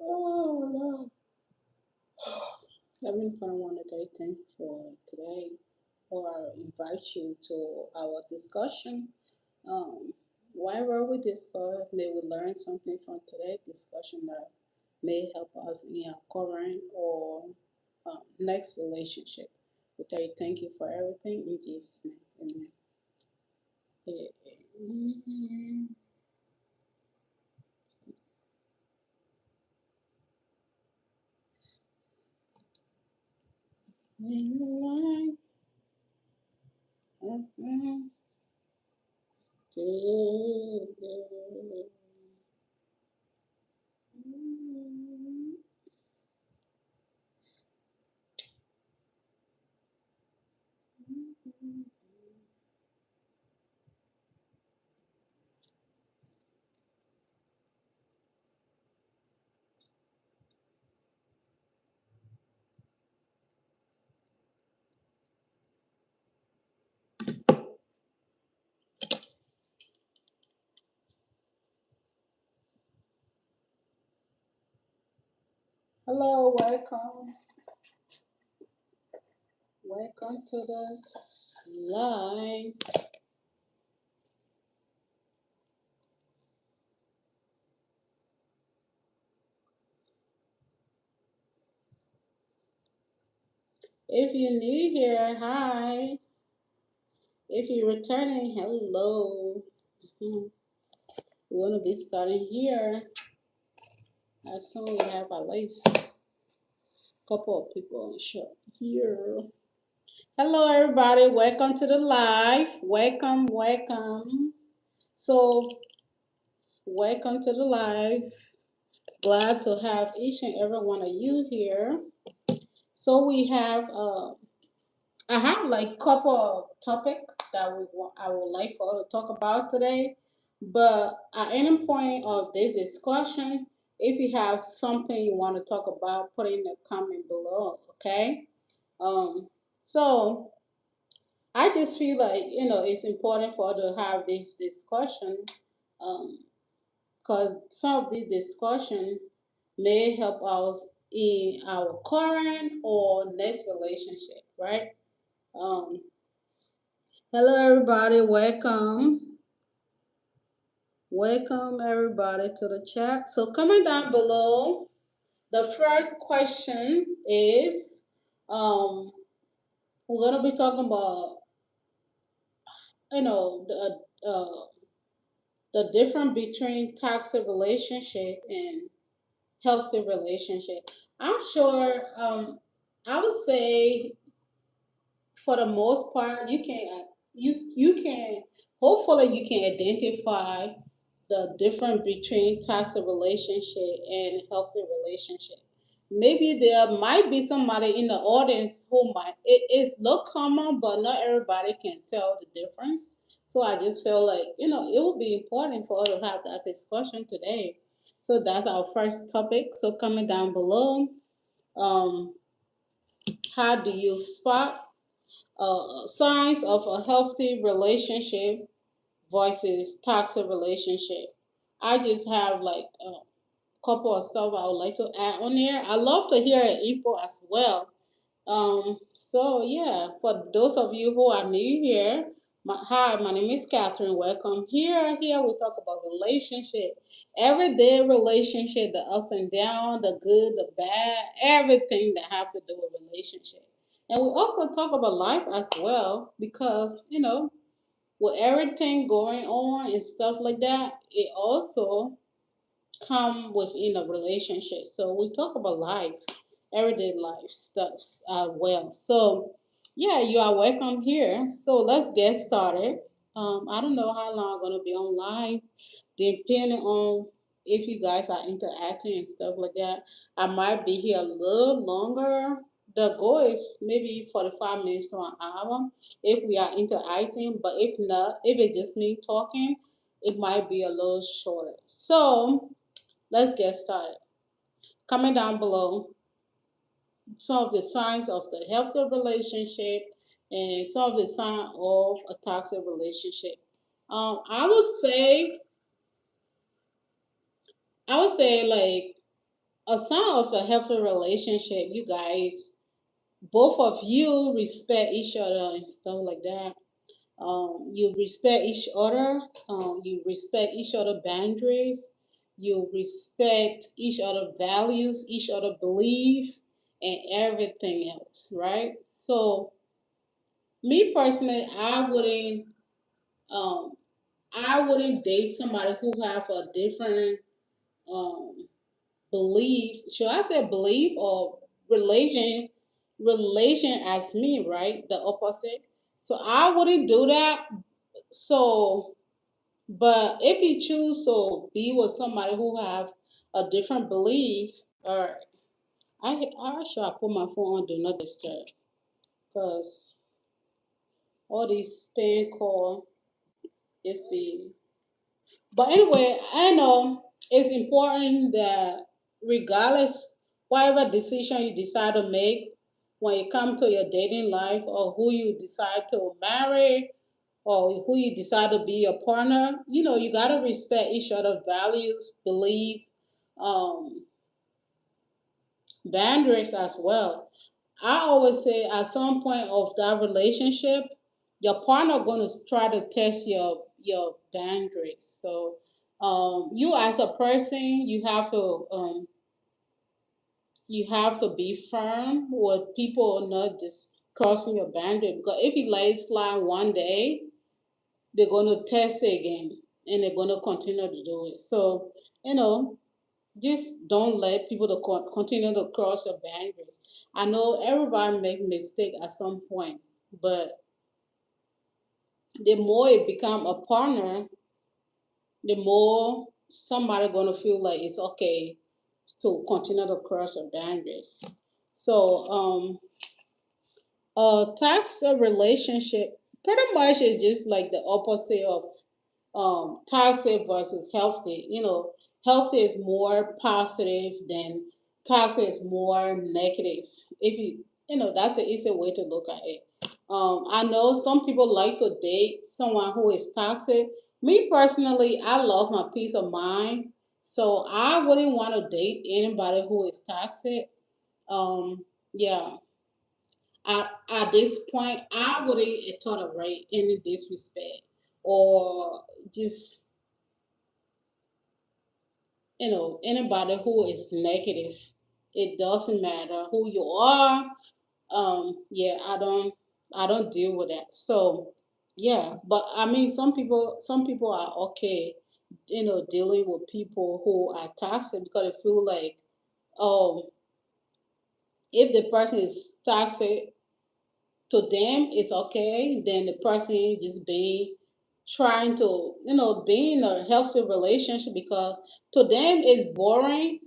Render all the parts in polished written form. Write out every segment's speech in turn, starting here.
Oh, no. Heavenly Father, I want to say thank you for today, or I invite you to our discussion. Um, Whatever we discuss, may we learn something from today's discussion that may help us in our current or next relationship. We tell you thank you for everything in Jesus' name. Amen. Amen. That's right. Hello, welcome. Welcome to the live. If you're new here, hi. If you're returning, hello. Mhm. We're going to be starting here as soon we have at least a couple of people on show here. Hello, everybody. Welcome to the live. Welcome, welcome. So, welcome to the live. Glad to have each and every one of you here. So we have I have like couple of topic that I would like for us to talk about today. But at any point of this discussion, if you have something you want to talk about, put it in the comment below, okay? Um, so I just feel like it's important for us to have this discussion, because some of this discussion may help us in our current or next relationship, right? Um, Hello, everybody. Welcome. Welcome, everybody, to the chat. So, coming down below, the first question is we're going to be talking about, you know, the difference between toxic relationship and healthy relationship. I'm sure, I would say for the most part, you can hopefully you can identify the difference between toxic relationship and healthy relationship. Maybe there might be somebody in the audience who might it is look common, but not everybody can tell the difference. So I just feel like it would be important for us to have that discussion today. So that's our first topic. So coming down below, um, how do you spot signs of a healthy relationship versus toxic relationship? I just have like a couple of stuff I would like to add on here. I love to hear info as well. So yeah, for those of you who are new here, hi, my name is Catherine. Welcome here. Here we talk about relationship, everyday relationship, the ups and downs, the good, the bad, everything that have to do with relationship. And we also talk about life as well because with everything going on and stuff like that, it also come within a relationship. So we talk about life, everyday life stuff well. So yeah, you are welcome here. So let's get started. I don't know how long I'm gonna be on live, depending on if you guys are interacting and stuff like that. I might be here a little longer. The goal is maybe 45 minutes to an hour if we are interacting, but if not, if it's just me talking, it might be a little shorter. So let's get started. Comment down below some of the signs of the healthy relationship and some of the signs of a toxic relationship. Um, I would say, I would say like a sign of a healthy relationship, you guys, both of you respect each other and stuff like that. You respect each other. You respect each other boundaries. You respect each other values, each other belief, and everything else, right? So me personally, um, I wouldn't date somebody who have a different um, belief. Should I say belief or relation? Relation as me, right? The opposite. So I wouldn't do that. So, but if you choose to be with somebody who have a different belief, or I should put my phone on do not disturb because all these spam call is be. But anyway, I know it's important that regardless whatever decision you decide to make when it comes to your dating life or who you decide to marry or who you decide to be a partner, you gotta respect each other values, belief, um, boundaries as well. I always say at some point of that relationship, your partner gonna try to test your boundaries. So you as a person, you have to be firm with people not just crossing your boundary because if you let it slide one day, they're gonna test it again and they're gonna continue to do it. So you know just don't let people to continue to cross your boundaries. I know everybody make mistake at some point, but the more it become a partner, the more somebody gonna feel like it's okay to continue to cross your boundaries. So toxic relationship pretty much is just like the opposite of toxic versus healthy. Healthy is more positive than toxic is more negative. If that's the easy way to look at it. I know some people like to date someone who is toxic. Me personally, I love my peace of mind, so I wouldn't want to date anybody who is toxic. Yeah, at this point, I wouldn't tolerate any disrespect or just anybody who is negative. It doesn't matter who you are. Yeah, I don't deal with that. So yeah, but I mean, some people are okay, dealing with people who are toxic because they feel like, oh, if the person is toxic to them it's okay, then the person just being trying to be in a healthy relationship because to them it's boring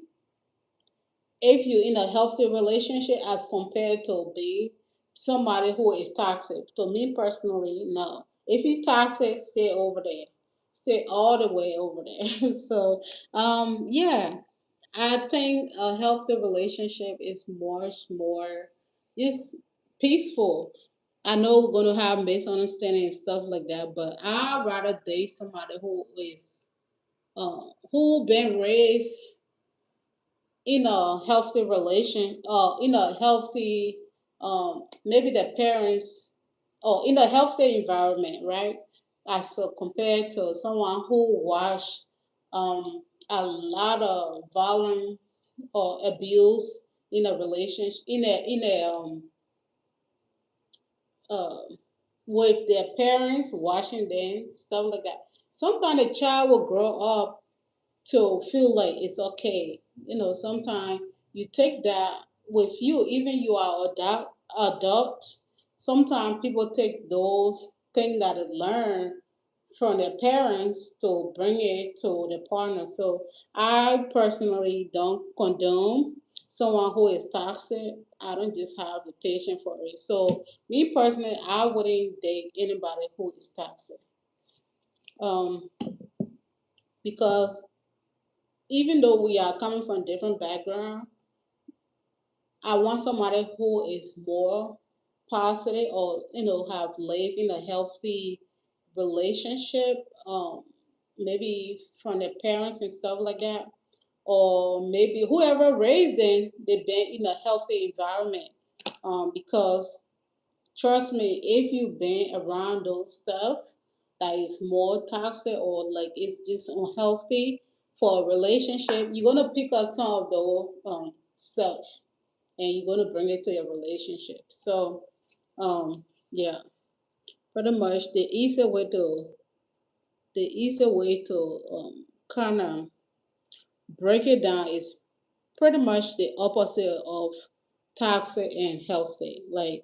if you're in a healthy relationship as compared to be somebody who is toxic. To me personally, no. If you're toxic, stay over there. Stay all the way over there. So yeah, I think a healthy relationship is much more is peaceful. I know we're gonna have misunderstanding and stuff like that, but I'd rather date somebody who been raised in a healthy in a healthy, maybe the parents, or in a healthy environment, right? As compared to someone who watched a lot of violence or abuse in a relationship, uh, with their parents watching them, stuff like that. Sometimes a child will grow up to feel like it's okay. Sometimes you take that with you, even you are adult. Sometimes people take those things that they learn from their parents to bring it to the partner. So I personally don't condone someone who is toxic. I don't just have the patience for it. So me personally, I wouldn't date anybody who is toxic. Um, because even though we are coming from different background, I want somebody who is more positive or have lived in a healthy relationship, maybe from their parents and stuff like that, or maybe whoever raised them, they've been in a healthy environment. Because trust me, if you've been around those stuff that is more toxic or like it's just unhealthy for a relationship, you're gonna pick up some of the stuff and you're gonna bring it to your relationship. So yeah, pretty much the easier way to kind of break it down is pretty much the opposite of toxic and healthy. Like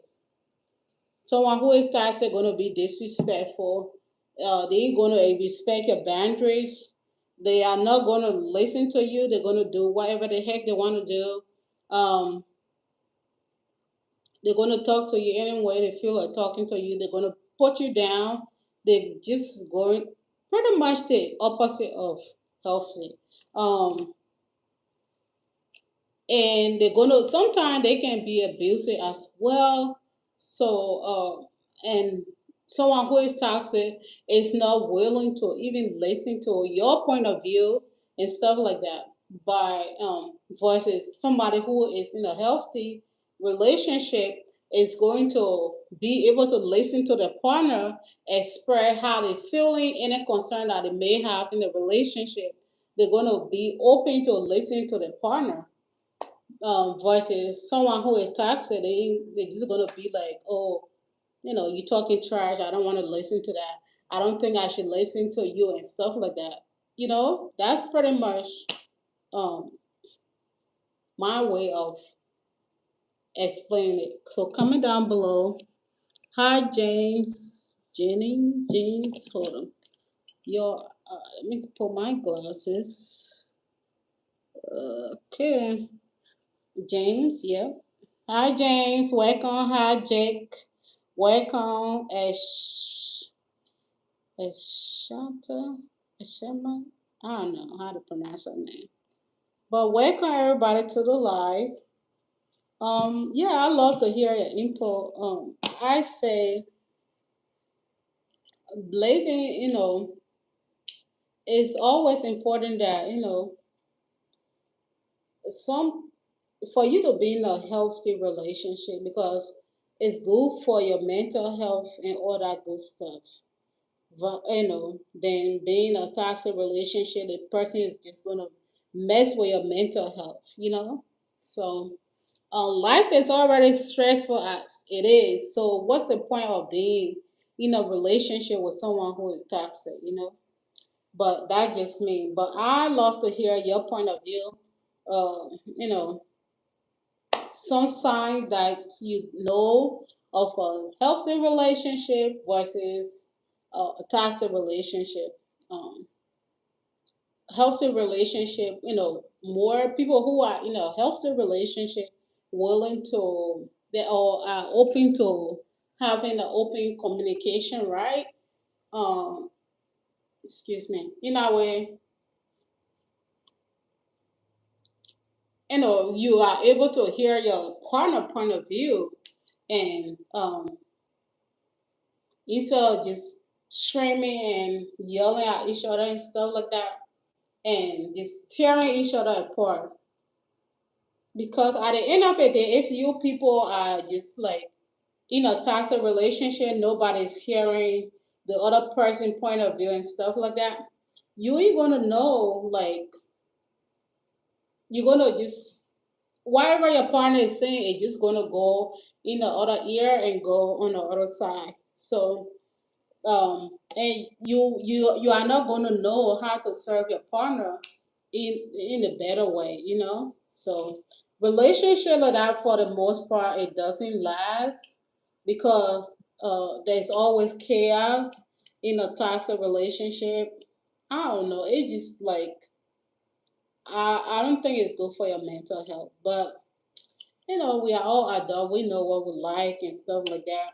someone who is toxic gonna be disrespectful. They ain't gonna respect your boundaries. They are not gonna listen to you. They're gonna do whatever the heck they want to do. Um, they're gonna talk to you any way they feel like talking to you. They're gonna put you down. They're just going pretty much the opposite of healthy. Um, and they're gonna sometimes they can be abusive as well. So and someone who is toxic is not willing to even listen to your point of view and stuff like that by versus somebody who is in a healthy relationship is going to be able to listen to the partner, express how they're feeling, any concern that they may have in the relationship. They're going to be open to listening to the partner, versus someone who is toxic. They're just gonna be like, oh, you talking trash. I don't want to listen to that. I don't think I should listen to you and stuff like that. That's pretty much um my way of explaining it. So comment down below. Hi, James. Hold on. Your let me put my glasses. Okay. James, yep. Hi, James. Welcome. Hi, Jake. Welcome. Eshanta. Eshema. I don't know how to pronounce her name. But welcome everybody to the live. Yeah, I love to hear your input. I say believing, it's always important that, some for you to be in a healthy relationship because it's good for your mental health and all that good stuff. Then being a toxic relationship, the person is just gonna mess with your mental health. So life is already stressful as it is. So what's the point of being in a relationship with someone who is toxic? But that just me. But I love to hear your point of view. You know, some signs that you know of a healthy relationship versus a toxic relationship. Um, Healthy relationship, more people who are in a healthy relationship willing to, they are open to having an open communication, right? Um, Excuse me. In a way, you are able to hear your partner point of view and instead of just screaming and yelling at each other and stuff like that and just tearing each other apart. Because at the end of the day, if you people are just like in a toxic relationship, nobody's hearing the other person point of view and stuff like that, you ain't gonna know, like, you're gonna just whatever your partner is saying, it's just gonna go in the other ear and go on the other side. So and you are not going to know how to serve your partner in a better way. So relationship like that, for the most part, it doesn't last because there's always chaos in a toxic relationship. I don't know, it just like, I don't think it's good for your mental health. But we are all adult, we know what we like and stuff like that.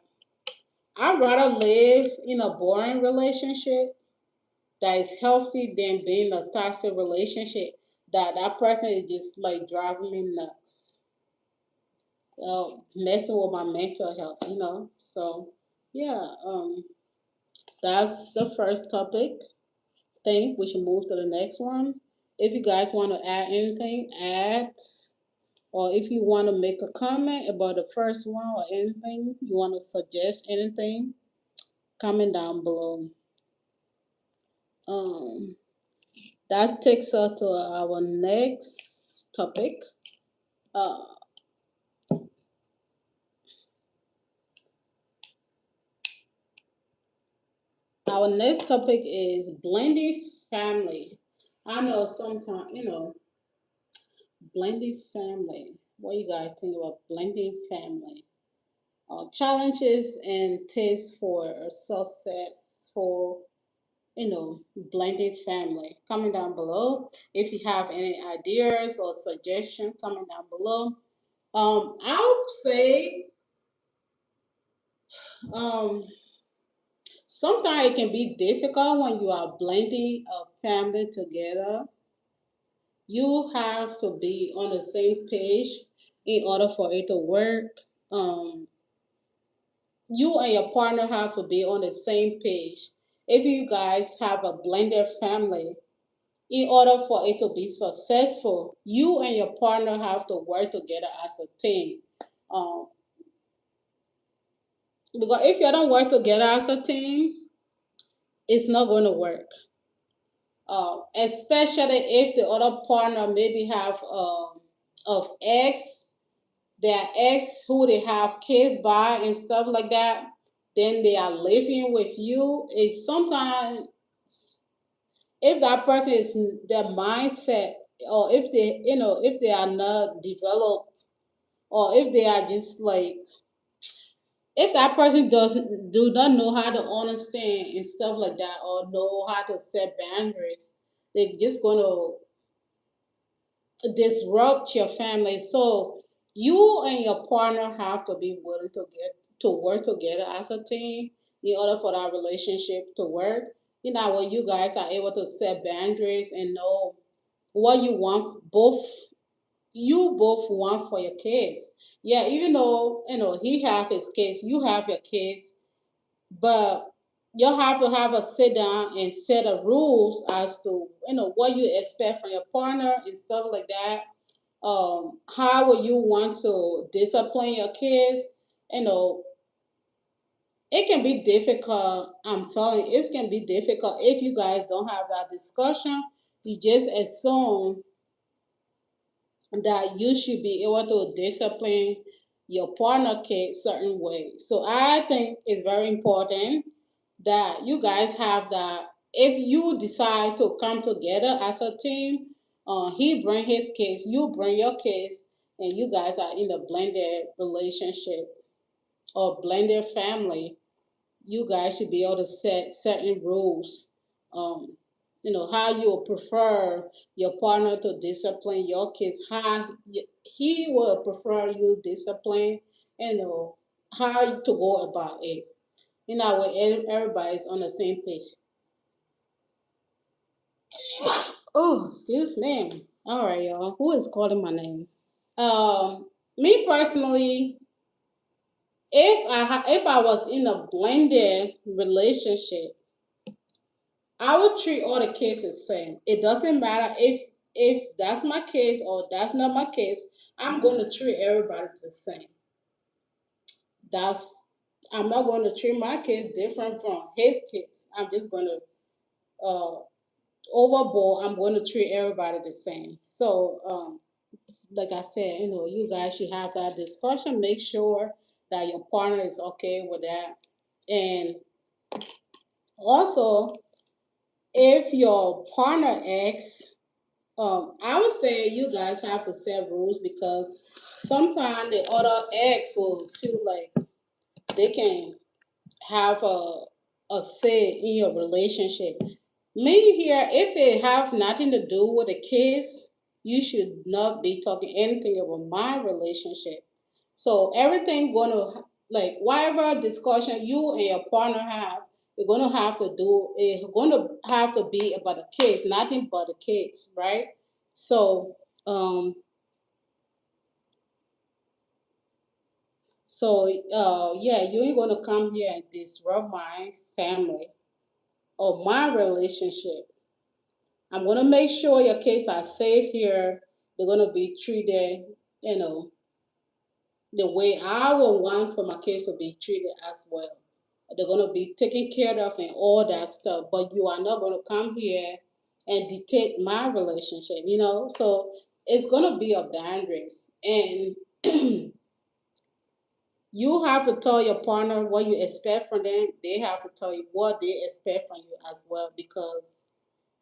I'd rather live in a boring relationship that is healthy than being in a toxic relationship that person is just like driving me nuts, messing with my mental health. So yeah, that's the first topic. Think we should move to the next one. If you guys want to add anything, add. Or if you want to make a comment about the first one or anything, you want to suggest anything, comment down below. Um, that takes us to our next topic. Uh, our next topic is blended family. I know sometimes, blended family. What you guys think about blended family? Challenges and tips for a successful, blended family. Comment down below. If you have any ideas or suggestions, comment down below. I would say um, sometimes it can be difficult when you are blending a family together. You have to be on the same page in order for it to work. Um, you and your partner have to be on the same page. If you guys have a blended family, in order for it to be successful, you and your partner have to work together as a team. Um, because if you don't work together as a team, it's not going to work. Especially if the other partner maybe have of ex, their ex who they have kids by and stuff like that. Then they are living with you. It's sometimes if that person is their mindset, or if they if they are not developed, or if they are just like, if that person doesn't do not know how to understand and stuff like that, or know how to set boundaries, they're just gonna disrupt your family. So you and your partner have to be willing to get to work together as a team in order for that relationship to work. Where you guys are able to set boundaries and know what you want, both want for your kids. Yeah, even though he have his kids, you have your kids, but you'll have to have a sit down and set of rules as to what you expect from your partner and stuff like that. How will you want to discipline your kids? you know it can be difficult. I'm telling you, it can be difficult if you guys don't have that discussion. You just assume that you should be able to discipline your partner kid certain way. So I think it's very important that you guys have that. If you decide to come together as a team, he bring his kids, you bring your kids, and you guys are in a blended relationship or blended family, you guys should be able to set certain rules. Um, how you will prefer your partner to discipline your kids, he will prefer you discipline, how to go about it. Where everybody's on the same page. Oh, excuse me. All right, y'all. Who is calling my name? Me personally, if I was in a blended relationship, I would treat all the kids the same. It doesn't matter if that's my kids or that's not my kids. I'm going to treat everybody the same. That's I'm not going to treat my kids different from his kids. I'm just going to overboard. I'm going to treat everybody the same. So like I said, you guys should have that discussion. Make sure that your partner is okay with that, and also if your partner asks, I would say you guys have to set rules because sometimes the other ex will feel like they can have a say in your relationship. Me here, if it have nothing to do with the kids, you should not be talking anything about my relationship. So everything gonna, like, whatever discussion you and your partner have, it's gonna have to be about the kids, nothing but the kids, right? So um yeah, you ain't gonna come here and disrupt my family or my relationship. I'm gonna make sure your kids are safe here. They're gonna be treated, you know, the way I would want for my kids to be treated as well. They're gonna be taken care of and all that stuff. But you are not gonna come here and dictate my relationship, you know? So it's gonna be a boundaries. And you have to tell your partner what you expect from them. They have to tell you what they expect from you as well. Because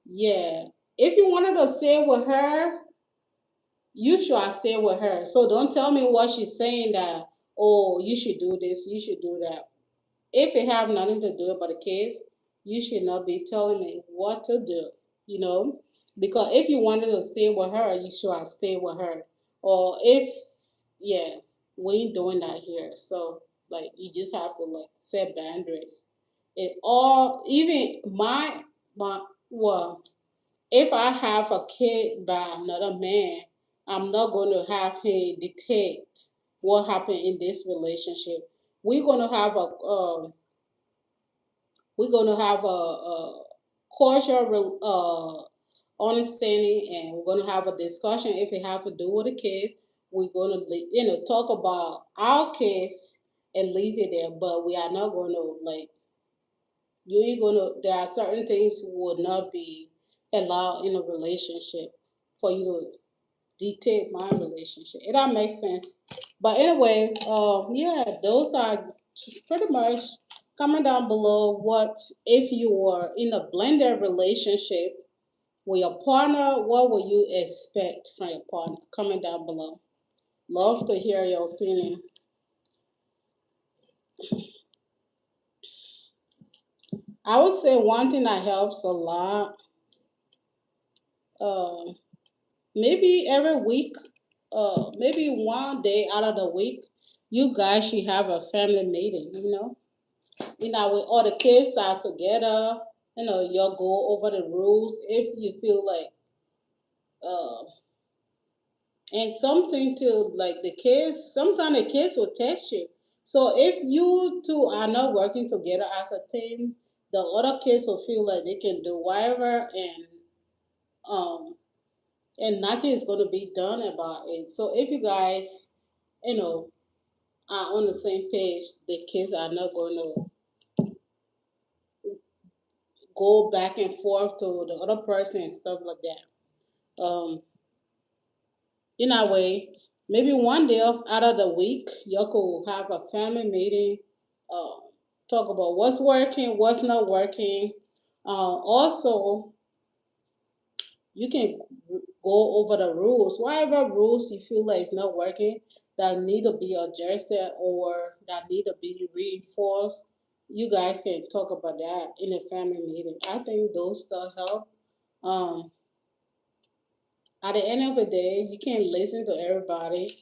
yeah, if you wanted to stay with her, you should stay with her. So don't tell me what she's saying that, oh, you should do this, you should do that. If it have nothing to do about the kids, you should not be telling me what to do, you know? Because if you wanted to stay with her, you should stay with her. Or if, yeah, we ain't doing that here. So, like, you just have to, like, set boundaries. It all, even well, if I have a kid by another man, I'm not going to have him dictate what happened in this relationship. We're going to have a cordial understanding, and we're going to have a discussion. If it have to do with the kids, we're going to talk about our kids and leave it there. But we are not going to, like, you ain't gonna. There are certain things would not be allowed in a relationship for you to dictate my relationship. It all makes sense. But anyway, yeah, those are pretty much comment down below. What if you are in a blended relationship with your partner? What would you expect from your partner? Comment down below. Love to hear your opinion. I would say one thing that helps a lot. Um, Maybe every week, maybe one day out of the week, you guys should have a family meeting, when all the kids are together, you'll go over the rules if you feel like, uh, and something to like the kids, sometimes the kids will test you. So if you two are not working together as a team, the other kids will feel like they can do whatever, um, and nothing is going to be done about it. So if you guys, you know, are on the same page, the kids are not going to go back and forth to the other person and stuff like that. In a way, maybe one day out of the week, you could have a family meeting, uh, talk about what's working, what's not working. Also, you can go over the rules, whatever rules you feel like is not working, that need to be adjusted or that need to be reinforced. You guys can talk about that in a family meeting. I think those stuff help. Um, at the end of the day, you can't listen to everybody,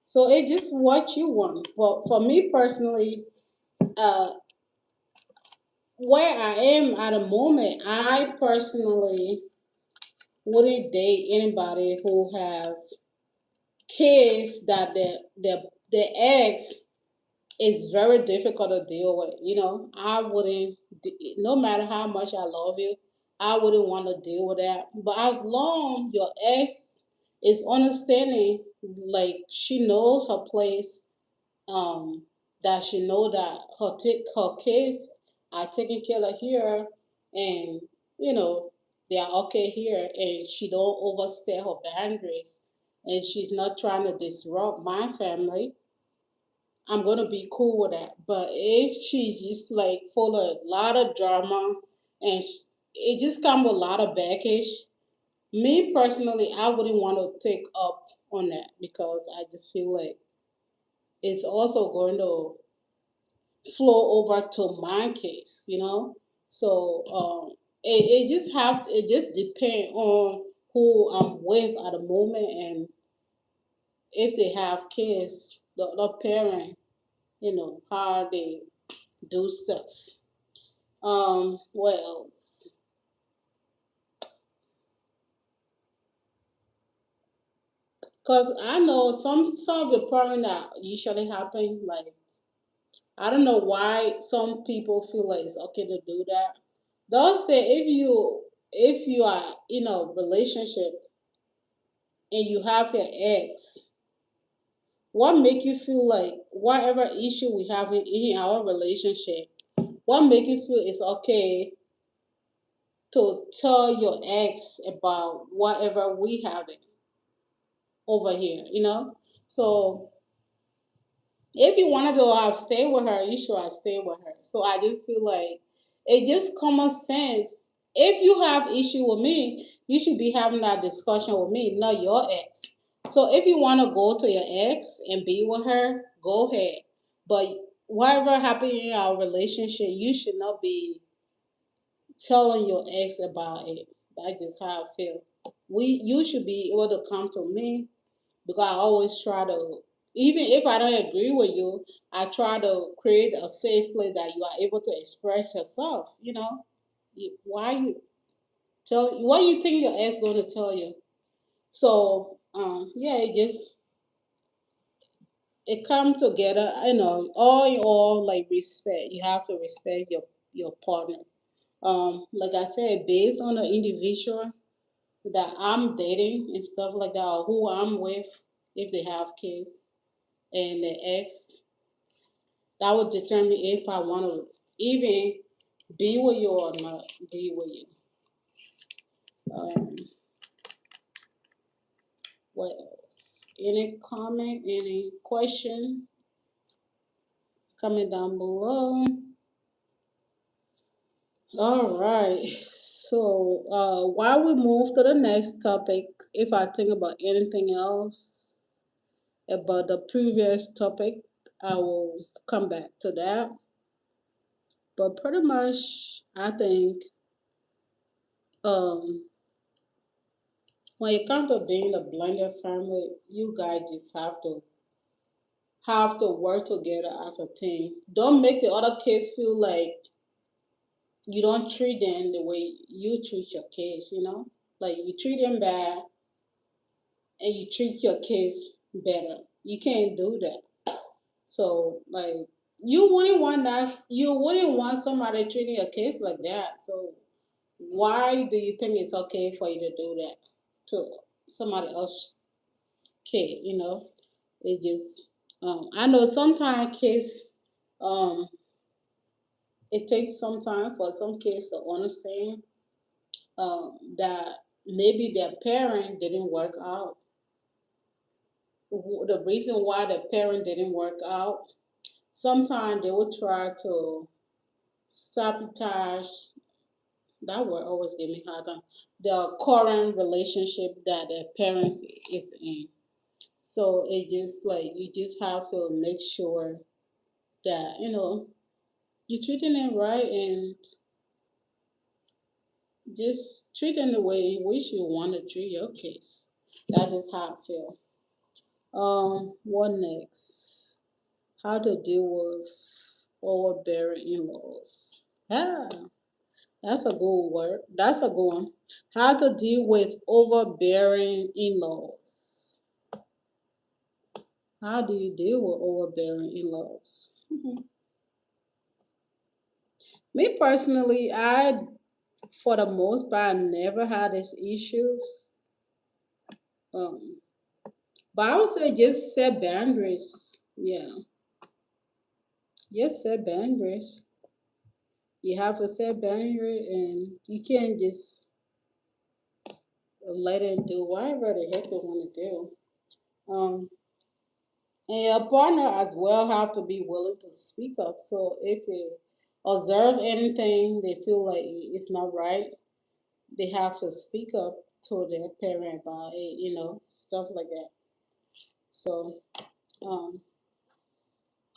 so it's just what you want. For me personally, uh, where I am at the moment, I personally wouldn't date anybody who have kids that the ex is very difficult to deal with. I wouldn't, no matter how much I love you, I wouldn't want to deal with that. But as long your ex is understanding, like she knows her place, um, that she know that her kids are taken care of here, and you know they are okay here, and she don't overstay her boundaries, and she's not trying to disrupt my family. I'm gonna be cool with that. But if she's just like full of a lot of drama, and it just come with a lot of baggage, me personally, I wouldn't want to take up on that because I just feel like it's also going to flow over to my case. So it just depend on who I'm with at the moment, and if they have kids, the other parent, how they do stuff. What else? Because I know some of the problem that usually happen, like, I don't know why some people feel like it's okay to do that. They'll say if you if you are in a relationship and you have your ex, what make you feel like whatever issue we have in our relationship, what make you feel it's okay to tell your ex about whatever we have over here, you know? So if you wanted to have stay with her, you should have stayed with her. So I just feel like it just common sense. If you have issue with me, you should be having that discussion with me, not your ex. So if you want to go to your ex and be with her, go ahead. But whatever happened in our relationship, you should not be telling your ex about it. That's just how I feel. You should be able to come to me because I always try to, even if I don't agree with you, I try to create a safe place that you are able to express yourself. You know, why you tell what you think your ex going to tell you? So yeah, it just it come together. You know, all in all, like respect. You have to respect your partner. Like I said, based on the individual that I'm dating and stuff like that, or who I'm with, if they have kids and the ex, that would determine if I want to even be with you or not be with you. Um, what else? Any comment? Any question? Comment down below. All right. So while we move to the next topic, if I think about anything else about the previous topic, I will come back to that. But pretty much, I think um, when it comes to being a blended family, you guys just have to work together as a team. Don't make the other kids feel like you don't treat them the way you treat your kids, you know? Like you treat them bad and you treat your kids better. You can't do that. So like you wouldn't want somebody treating your kids like that. So why do you think it's okay for you to do that to somebody else kid, you know? It just I know sometimes kids um it takes some time for some kids to understand that maybe their parent didn't work out. The reason why the parent didn't work out, sometimes they will try to sabotage. That word always give me a hard time. The current relationship that the parents is in. So it just like you just have to make sure that you're treating them right and just treat them the way in which you want to treat your kids. That is how I feel. What next? How to deal with overbearing in-laws. Yeah, that's a good word. That's a good one. How to deal with overbearing in-laws. How do you deal with overbearing in-laws? Me personally, for the most part, never had these issues. Um, but I would say just set boundaries. Yeah, just set boundaries. You have to set boundaries, and you can't just let them do whatever the heck they want to do. Um, and your partner as well have to be willing to speak up. So if they observe anything they feel like it's not right, they have to speak up to their parent about it, stuff like that. So, um,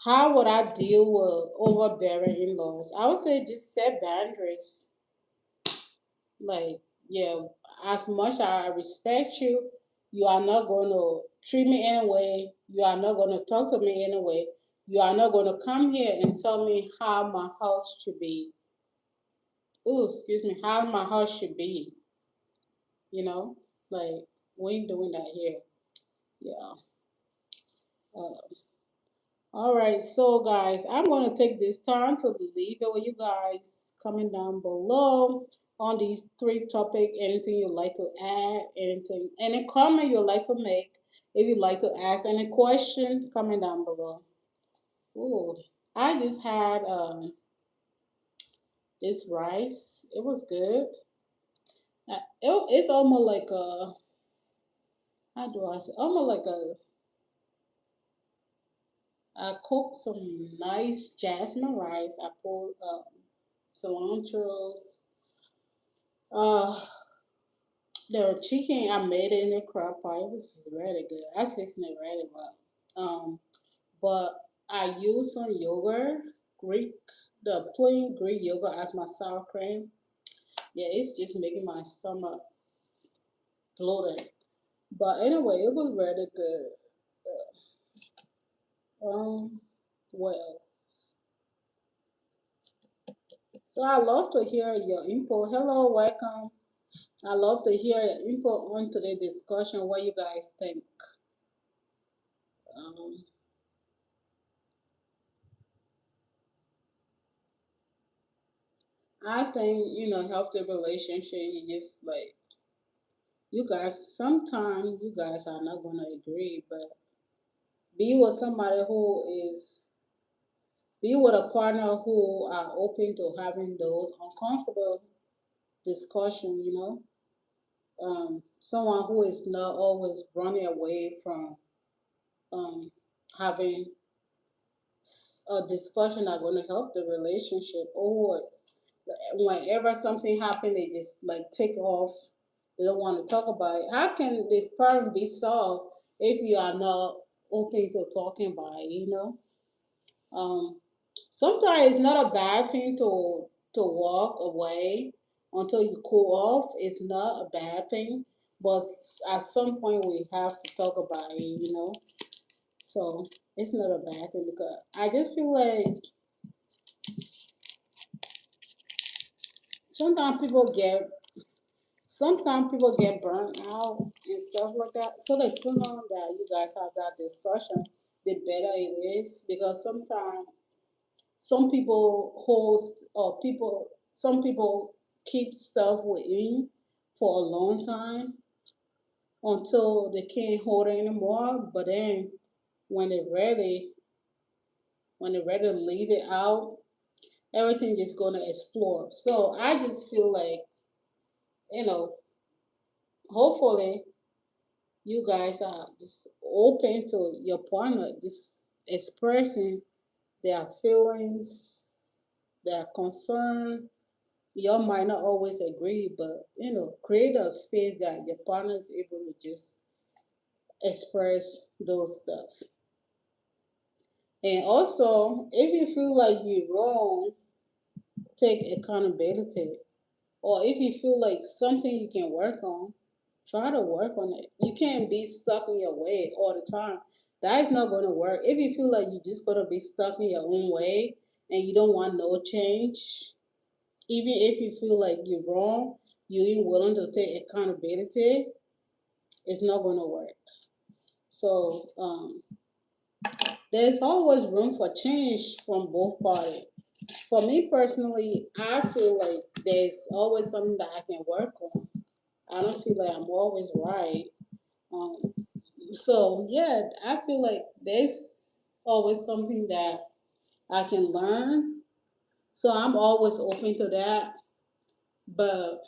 how would I deal with overbearing in-laws? I would say just set boundaries. Like, yeah, as much I respect you, you are not going to treat me in a way. You are not going to talk to me in a way. You are not going to come here and tell me how my house should be. Oh, excuse me, how my house should be. You know, like we ain't doing that here. Yeah. Uh, all right, so guys, I'm going to take this time to leave it with you guys coming down below. on these three topic. Anything you'd like to add, anything, any comment you'd like to make, if you'd like to ask any question, comment down below. Ooh, I just had this rice. It was good. It's almost like a, how do I say, almost like a, I cooked some nice jasmine rice. I put cilantros. Uh, the chicken I made it in the crock pot. It was really good. I seasoned it really well. But I used some yogurt, Greek, the plain Greek yogurt as my sour cream. Yeah, it's just making my stomach bloated. But anyway, it was really good. What else? So I love to hear your input. Hello, welcome. I love to hear your input on today's discussion. What you guys think? Um, I think healthy relationship. You just like you guys. Sometimes you guys are not gonna agree, but be with somebody who is be with a partner who are open to having those uncomfortable discussion. Someone who is not always running away from um, having a discussion are going to help the relationship. Or it's, whenever something happens, they just like take off. They don't want to talk about it. How can this problem be solved if you are not open to talking about it? Um, Sometimes it's not a bad thing to walk away until you cool off. It's not a bad thing, but at some point we have to talk about it. So it's not a bad thing because I just feel like sometimes people get sometimes people get burnt out and stuff like that. So the sooner that you guys have that discussion, the better it is because sometimes some people host or people some people keep stuff within for a long time until they can't hold it anymore. But then when they're ready, when they're ready to leave it out, everything just gonna explode. So I just feel like, you know, hopefully you guys are just open to your partner, just expressing their feelings, their concern. Y'all might not always agree, but create a space that your partner is able to just express those stuff. And also, if you feel like you're wrong, take accountability. Or if you feel like something you can work on, try to work on it. You can't be stuck in your way all the time. That is not going to work. If you feel like you're just going to be stuck in your own way and you don't want no change, even if you feel like you're wrong, you ain't willing to take accountability, it's not going to work. So there's always room for change from both parties. For me personally, I feel like there's always something that I can work on. I don't feel like I'm always right. Um, so yeah, I feel like there's always something that I can learn. So I'm always open to that. But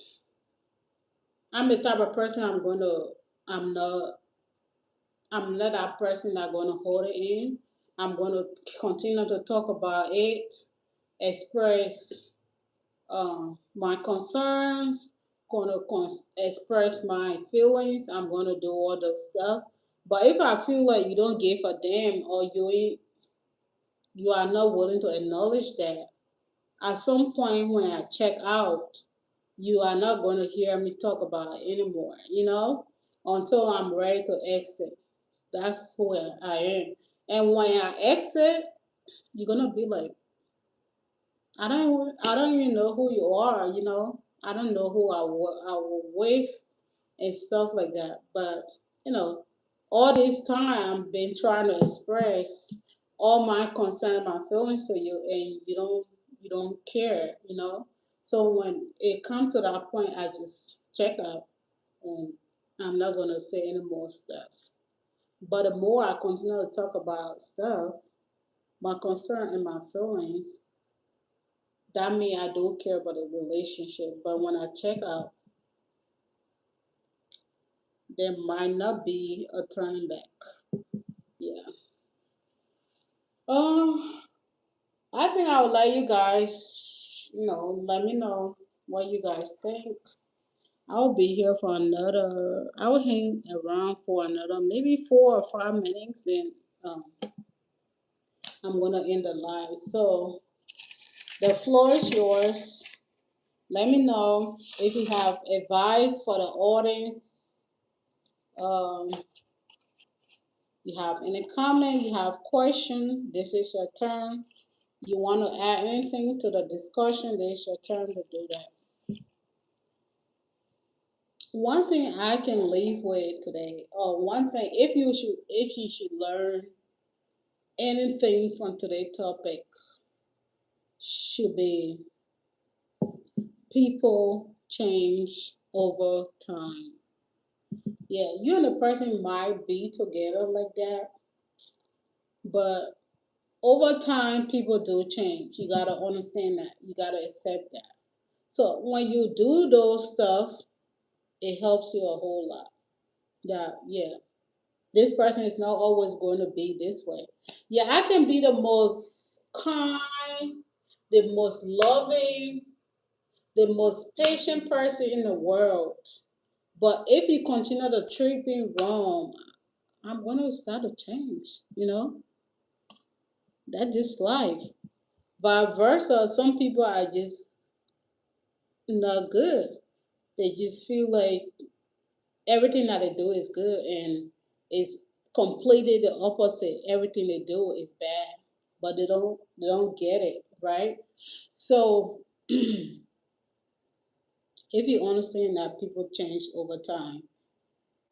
I'm the type of person I'm not I'm not that person that gonna hold it in. I'm gonna continue to talk about it, express my concerns, gonna express my feelings. I'm gonna do all the stuff. But if I feel like you don't give a damn or you are not willing to acknowledge that, at some point when I check out, you are not going to hear me talk about it anymore. Until I'm ready to exit. That's where I am. And when I exit, you're gonna be like, I don't even know who you are. I don't know who I will with and stuff like that. But you know, all this time I've been trying to express all my concern, my feelings to you, and you don't care. So when it comes to that point, I just check out and I'm not gonna say any more stuff. But the more I continue to talk about stuff, my concern and my feelings, that means I do care about the relationship. But when I check out, there might not be a turning back. Yeah. Um, I think I would let you guys, let me know what you guys think. I'll be here for another, I will hang around for another maybe 4 or 5 minutes, then um, I'm gonna end the live. So the floor is yours. Let me know if you have advice for the audience. Um, you have any comment, you have question, this is your turn. You want to add anything to the discussion, this is your turn to do that. One thing I can leave with today, or one thing, if you should learn anything from today's topic, should be people change over time. Yeah, you and the person might be together like that, but over time, people do change. You gotta understand that. You gotta accept that. So when you do those stuff, it helps you a whole lot. That yeah, this person is not always going to be this way. Yeah, I can be the most kind, the most loving, the most patient person in the world. But if you continue to treat me wrong, I'm going to start to change. That's just life. Vice versa, some people are just not good. They just feel like everything that they do is good and it's completely the opposite. Everything they do is bad, but they don't get it, right? So if you understand that people change over time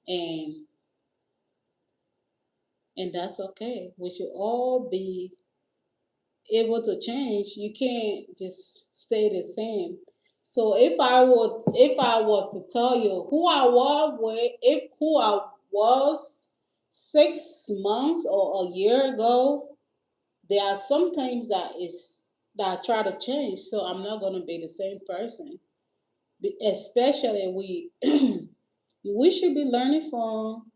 and that's okay. We should all be able to change. You can't just stay the same. So if I was to tell you who I was 6 months or a year ago, there are some things that I try to change. So I'm not gonna be the same person. Especially we should be learning from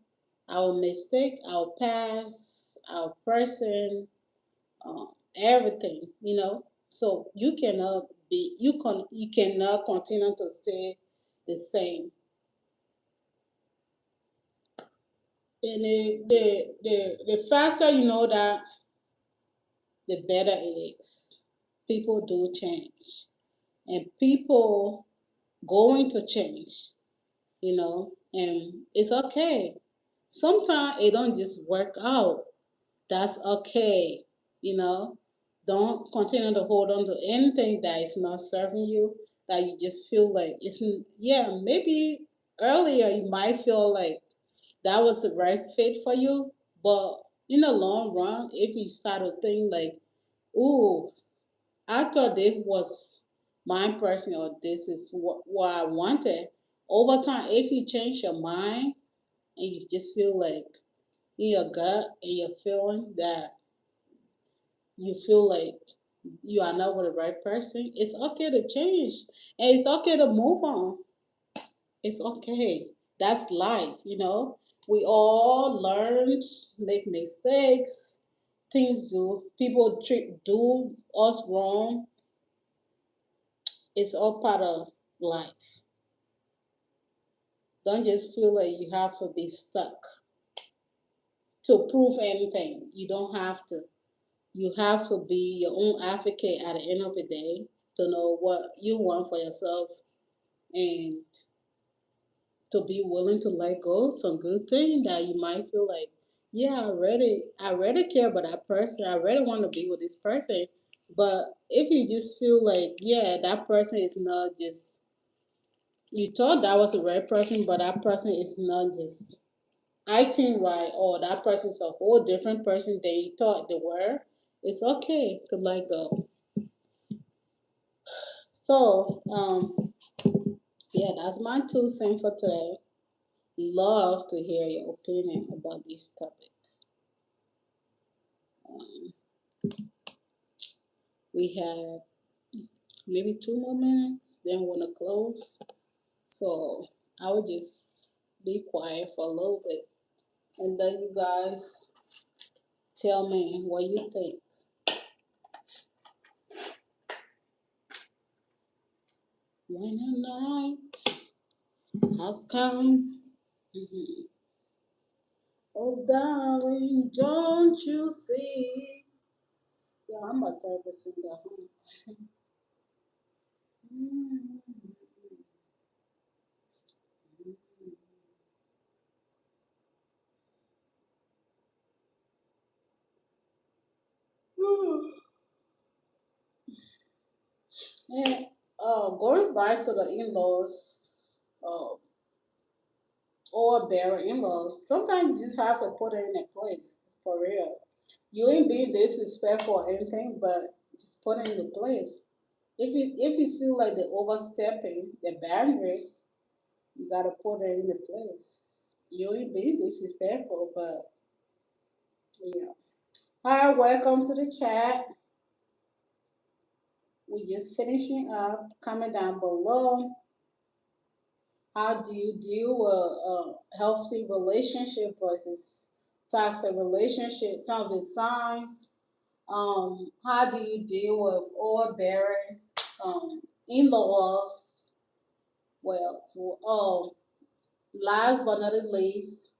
our mistake, our past, our present, uh, everything. So you cannot continue to stay the same. And the faster you know that, the better it is. People do change, and people going to change, and it's okay. Sometimes it don't just work out. That's okay. You know, don't continue to hold on to anything that is not serving you, that you just feel like yeah, maybe earlier you might feel like that was the right fit for you, but in the long run, if you start to think like, ooh, I thought this was my person or this is what I wanted, over time, if you change your mind and you just feel like in your gut and your feeling that you feel like you are not with the right person, it's okay to change and it's okay to move on. It's okay. That's life. We all learn, make mistakes, things people do us wrong. It's all part of life. Don't just feel like you have to be stuck to prove anything. You don't have to. You have to be your own advocate at the end of the day to know what you want for yourself and to be willing to let go of some good thing that you might feel like, yeah, I really care about that person. I really want to be with this person. But if you just feel like, yeah, that person is not just, you thought that was the right person, but that person is not just acting right, or that person is a whole different person than you thought they were, it's okay to let go. So, yeah, that's my 2 cents for today. Love to hear your opinion about this topic. Um, we have maybe 2 more minutes, then we're gonna close. So I will just be quiet for a little bit, and then you guys tell me what you think. When the night has come, mhm. Oh darling, don't you see? Yeah, I'm a type of singer. Mhm. And going back to the in-laws, or bear in-laws, sometimes you just have to put it in a place for real. You ain't being disrespectful or anything, but just put it in the place. If you feel like they're overstepping the boundaries, you gotta put it in the place. You ain't being disrespectful, but yeah. Hi, welcome to the chat. We just finishing up. Comment down below. How do you deal with a healthy relationship versus toxic relationship? Some of the signs. How do you deal with overbearing in-laws? Well, so, last but not least,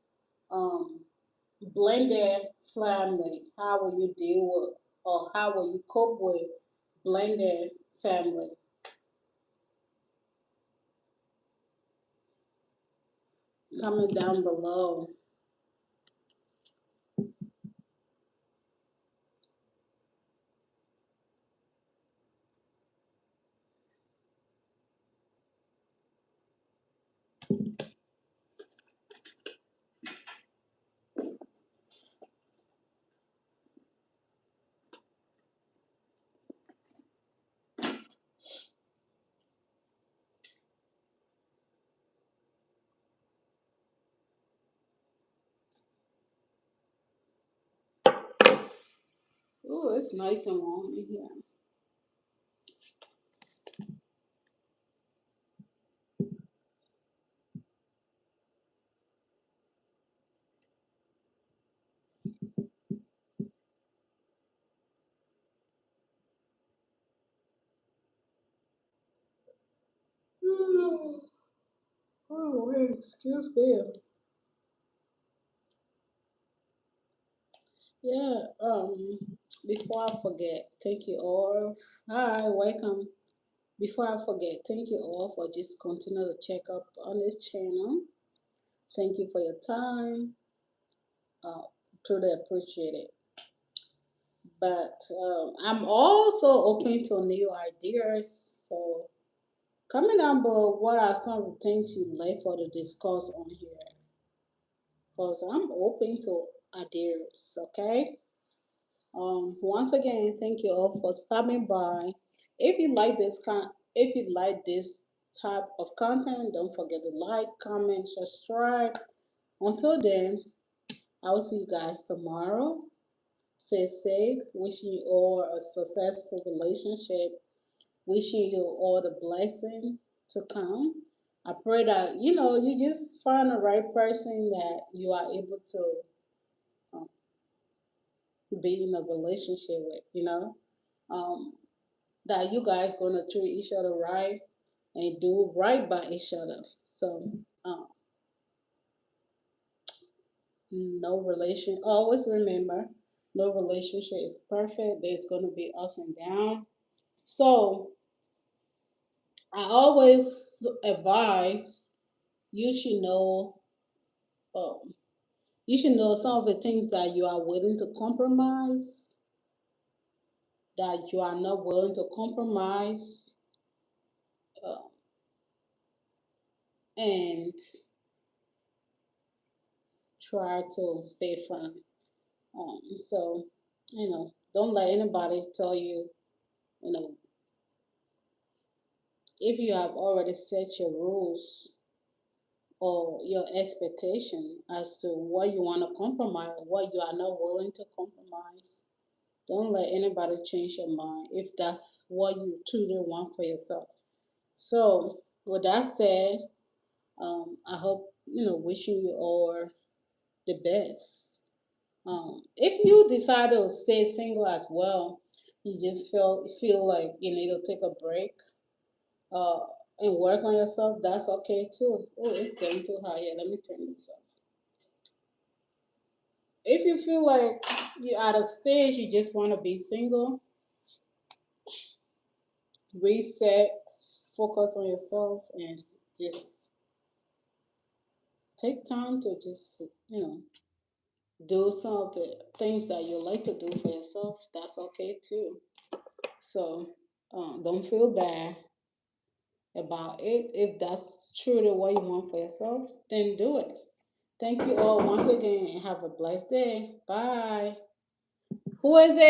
um, blended family. How will you deal with, or how will you cope with blended family? Comment down below. Oh, it's nice and warm in here. Oh, wait, excuse me. Yeah, before I forget, thank you all. Hi, welcome. Before I forget, thank you all for just continue to check up on this channel. Thank you for your time. Truly appreciate it. But I'm also open to new ideas. So comment down below what are some of the things you'd like for to discuss on here. Because I'm open to ideas, okay? Once again, thank you all for stopping by. If you like this type of content, don't forget to like, comment, subscribe. Until then, I will see you guys tomorrow. Stay safe. Wishing you all a successful relationship. Wishing you all the blessing to come. I pray that you just find the right person that you are able to um, be in a relationship with. Um, that you guys gonna treat each other right and do right by each other. So um, no relation. Always remember, no relationship is perfect. There's gonna be ups and downs. So I always advise you should know. Um, you should know some of the things that you are willing to compromise, that you are not willing to compromise, uh, and try to stay firm. So, don't let anybody tell you, you know, If you have already set your rules or your expectation as to what you want to compromise, what you are not willing to compromise, don't let anybody change your mind if that's what you truly want for yourself. So, with that said, I hope, wishing you all the best. If you decide to stay single as well, you just feel like you need to take a break, uh, and work on yourself. That's okay too. Oh, it's getting too high here. Let me turn this off. If you feel like you're at a stage you just want to be single, reset, focus on yourself, and just take time to just do some of the things that you like to do for yourself. That's okay too. So don't feel bad about it. If that's truly what you want for yourself, then do it. Thank you all once again and have a blessed day. Bye. Who is it?